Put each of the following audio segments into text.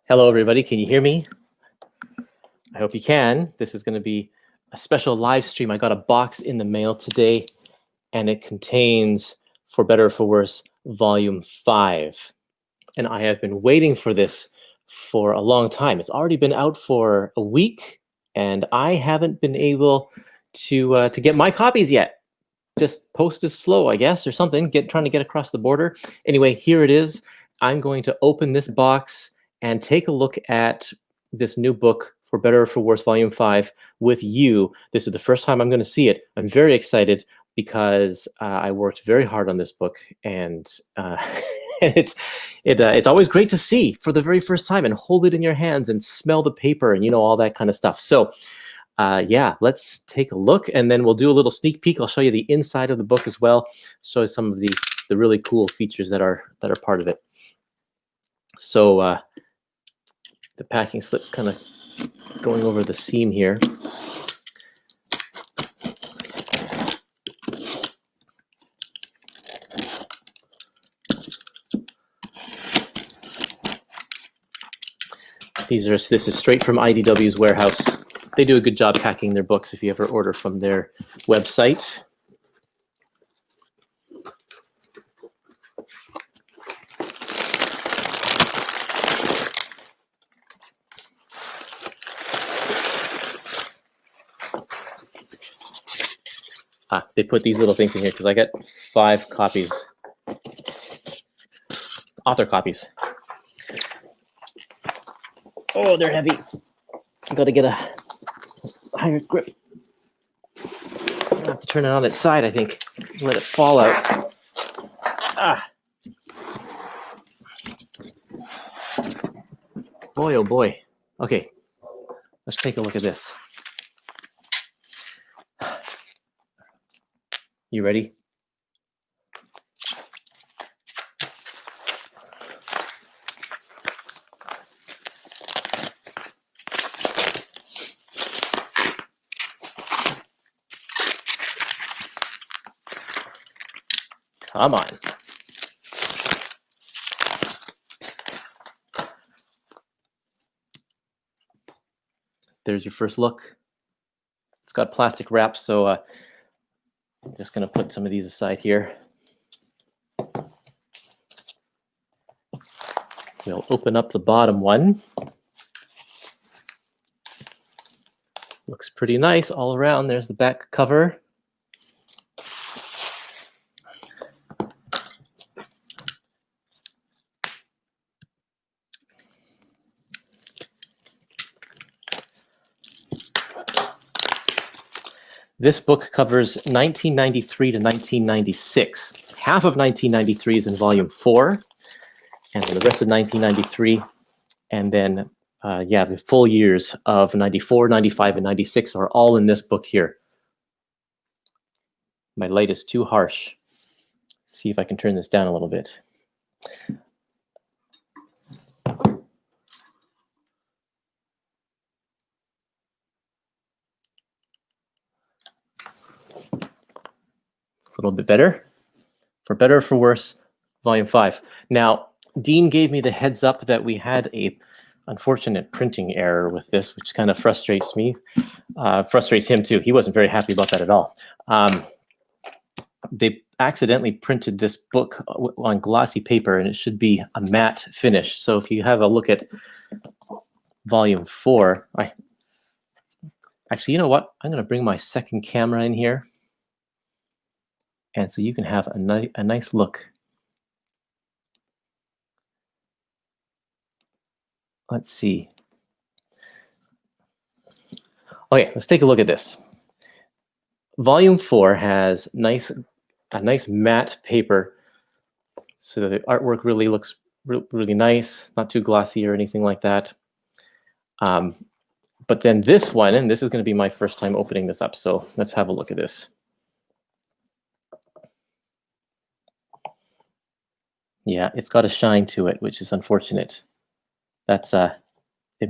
Hello, everybody. Can you hear me? I hope you can. This is going to be a special live stream. I got a box in the mail today, and it contains For Better or For Worse, Volume 5. And I have been waiting for this for a long time. It's already been out for a week, and I haven't been able to get my copies yet. Just post is slow, I guess, or something. Trying to get across the border. Anyway, here it is. I'm going to open this box and take a look at this new book, For Better or For Worse, Volume 5, with you. This is the first time I'm going to see it. I'm very excited because I worked very hard on this book, and it's always great to see for the very first time and hold it in your hands and smell the paper and all that kind of stuff. So yeah, let's take a look, and then we'll do a little sneak peek. I'll show you the inside of the book as well, show you some of the really cool features that are part of it. So the packing slip's kind of going over the seam here. This is straight from IDW's warehouse. They do a good job packing their books if you ever order from their website. They put these little things in here because I got 5 copies, author copies. Oh, they're heavy. Got to get a higher grip. I have to turn it on its side, I think. Let it fall out. Boy, oh boy. Okay, let's take a look at this. You ready? Come on. There's your first look. It's got plastic wrap, so I'm just going to put some of these aside here. We'll open up the bottom one. Looks pretty nice all around. There's the back cover. This book covers 1993 to 1996. Half of 1993 is in Volume 4, and the rest of 1993, and then, yeah, the full years of 94, 95, and 96 are all in this book here. My light is too harsh. See if I can turn this down a little bit. A little bit better. For Better or For Worse, Volume 5. Now, Dean gave me the heads up that we had a unfortunate printing error with this, which kind of frustrates me. Frustrates him too. He wasn't very happy about that at all. They accidentally printed this book on glossy paper, and it should be a matte finish. So if you have a look at Volume 4, actually, you know what? I'm going to bring my second camera in here. And so you can have a nice look. Let's see. Okay, let's take a look at this. Volume 4 has a nice matte paper. So the artwork really looks really nice, not too glossy or anything like that. But then this one, and this is going to be my first time opening this up, so let's have a look at this. Yeah, it's got a shine to it, which is unfortunate. That's it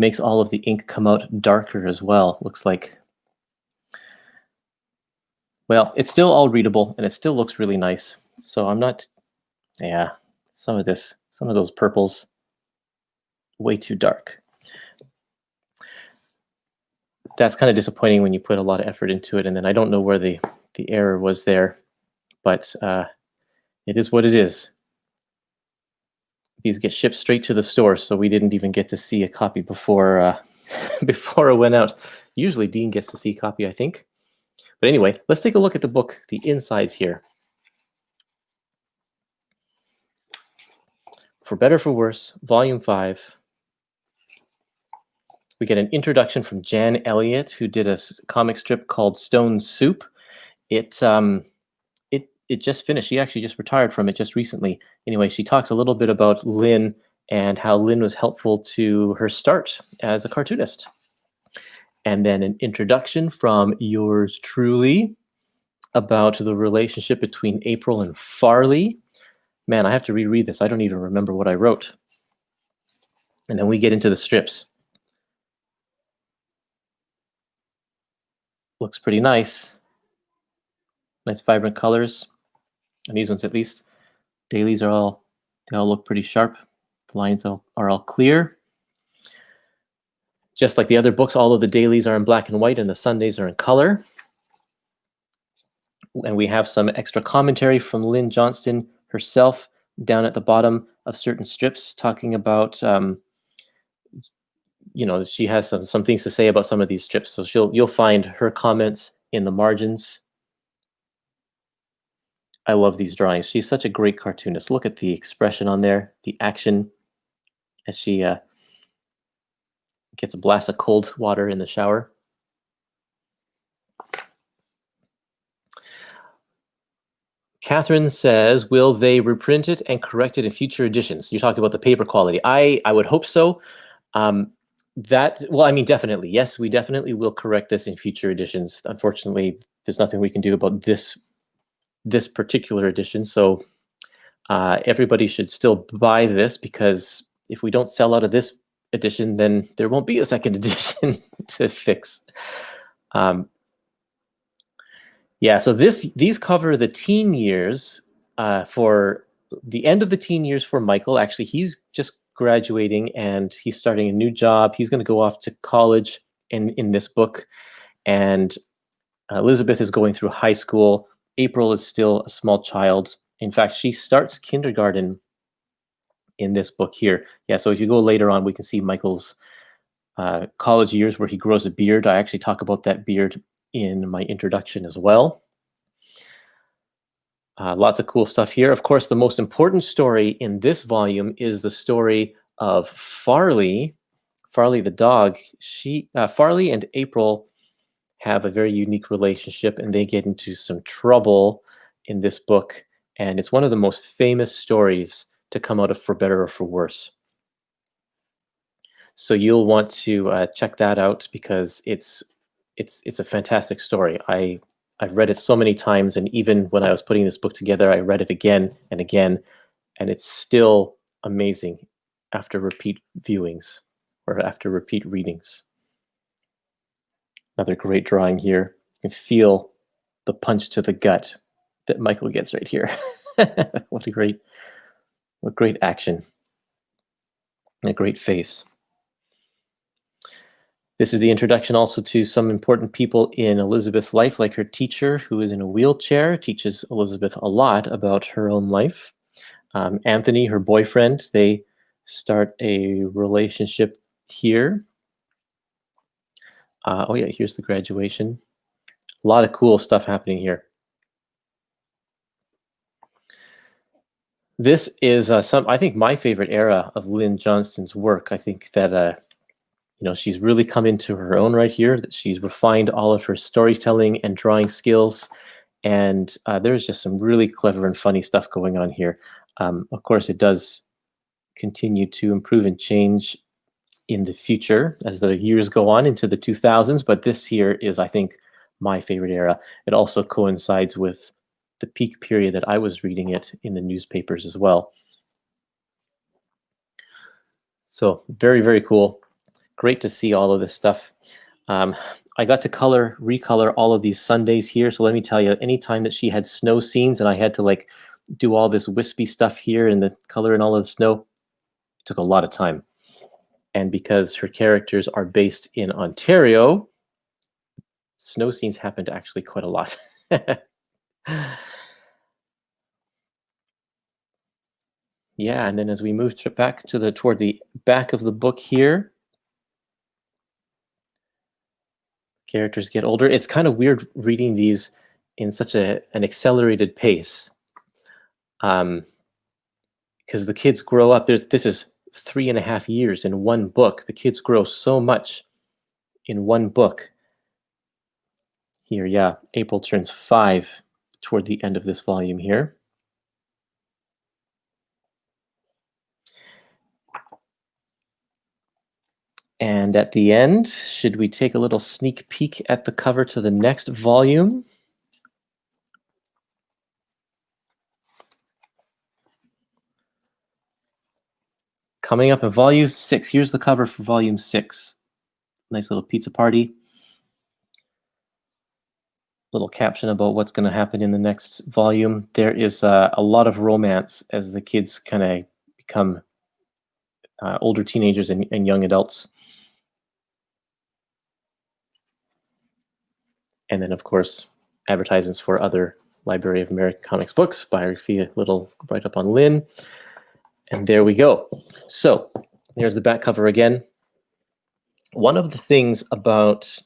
makes all of the ink come out darker as well, looks like. Well, it's still all readable, and it still looks really nice. So I'm not, yeah, some of those purples way too dark. That's kind of disappointing when you put a lot of effort into it, and then I don't know where the error was there, but it is what it is. These get shipped straight to the store, so we didn't even get to see a copy before before it went out. Usually Dean gets to see a copy, I think. But anyway, let's take a look at the book, the insides here. For Better for Worse, Volume 5. We get an introduction from Jan Elliott, who did a comic strip called Stone Soup. It just finished. She actually just retired from it just recently. Anyway, she talks a little bit about Lynn and how Lynn was helpful to her start as a cartoonist. And then an introduction from yours truly about the relationship between April and Farley. Man, I have to reread this. I don't even remember what I wrote. And then we get into the strips. Looks pretty nice. Nice vibrant colors. And these ones, at least, dailies they all look pretty sharp. The lines are all clear. Just like the other books, all of the dailies are in black and white and the Sundays are in color. And we have some extra commentary from Lynn Johnston herself down at the bottom of certain strips, talking about, she has some things to say about some of these strips. So you'll find her comments in the margins. I love these drawings. She's such a great cartoonist. Look at the expression on there, the action as she gets a blast of cold water in the shower. Catherine says, will they reprint it and correct it in future editions? You talked about the paper quality. I would hope so. Definitely. Yes, we definitely will correct this in future editions. Unfortunately, there's nothing we can do about this particular edition. So everybody should still buy this, because if we don't sell out of this edition, then there won't be a second edition to fix. Yeah, so these cover the teen years for the end of the teen years for Michael. Actually, he's just graduating and he's starting a new job. He's going to go off to college in this book. And Elizabeth is going through high school. April is still a small child. In fact, she starts kindergarten in this book here. Yeah, so if you go later on, we can see Michael's college years where he grows a beard. I actually talk about that beard in my introduction as well. Lots of cool stuff here. Of course, the most important story in this volume is the story of Farley. Farley the dog. Farley and April have a very unique relationship, and they get into some trouble in this book. And it's one of the most famous stories to come out of For Better or For Worse. So you'll want to check that out, because it's a fantastic story. I've read it so many times, and even when I was putting this book together, I read it again and again, and it's still amazing after repeat viewings or after repeat readings. Another great drawing here. You can feel the punch to the gut that Michael gets right here. What great action. And a great face. This is the introduction also to some important people in Elizabeth's life, like her teacher, who is in a wheelchair, teaches Elizabeth a lot about her own life. Anthony, her boyfriend, they start a relationship here. Oh yeah, here's the graduation. A lot of cool stuff happening here. This is I think my favorite era of Lynn Johnston's work. I think that she's really come into her own right here, that she's refined all of her storytelling and drawing skills. And there's just some really clever and funny stuff going on here. Of course, it does continue to improve and change in the future as the years go on into the 2000s. But this here is, I think, my favorite era. It also coincides with the peak period that I was reading it in the newspapers as well. So very, very cool. Great to see all of this stuff. I got to recolor all of these Sundays here. So let me tell you, anytime that she had snow scenes and I had to do all this wispy stuff here and the color and all of the snow, it took a lot of time. And because her characters are based in Ontario, snow scenes happened actually quite a lot. Yeah, and then as we move back to toward the back of the book here, characters get older. It's kind of weird reading these in such an accelerated pace, because the kids grow up. This is 3.5 years in one book. The kids grow so much in one book. Here, yeah, April turns 5 toward the end of this volume here. And at the end, should we take a little sneak peek at the cover to the next volume? Coming up in volume 6. Here's the cover for volume 6. Nice little pizza party. Little caption about what's going to happen in the next volume. There is a lot of romance as the kids kind of become older teenagers and young adults. And then, of course, advertisements for other Library of American Comics books, biography, a little write-up on Lynn. And there we go. So there's the back cover again. One of the things about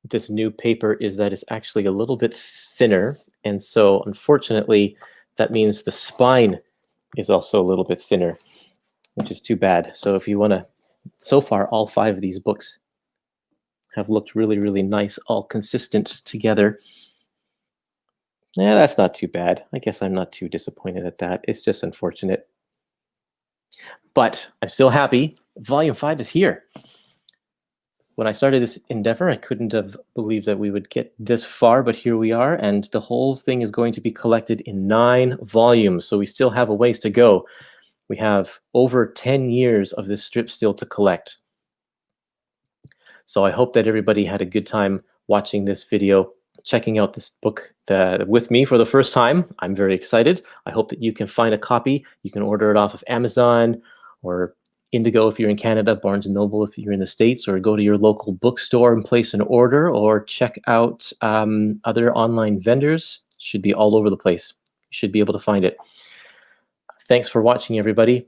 this new paper is that it's actually a little bit thinner. And so unfortunately, that means the spine is also a little bit thinner, which is too bad. So if you want to, so far, all 5 of these books have looked really, really nice, all consistent together. Yeah, that's not too bad. I guess I'm not too disappointed at that. It's just unfortunate. But I'm still happy. Volume 5 is here. When I started this endeavor, I couldn't have believed that we would get this far, but here we are, and the whole thing is going to be collected in 9 volumes, so we still have a ways to go. We have over 10 years of this strip still to collect. So I hope that everybody had a good time watching this video, checking out this book with me for the first time. I'm very excited. I hope that you can find a copy. You can order it off of Amazon or Indigo if you're in Canada, Barnes & Noble if you're in the States, or go to your local bookstore and place an order, or check out other online vendors. Should be all over the place. You should be able to find it. Thanks for watching, everybody,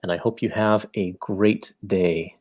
and I hope you have a great day.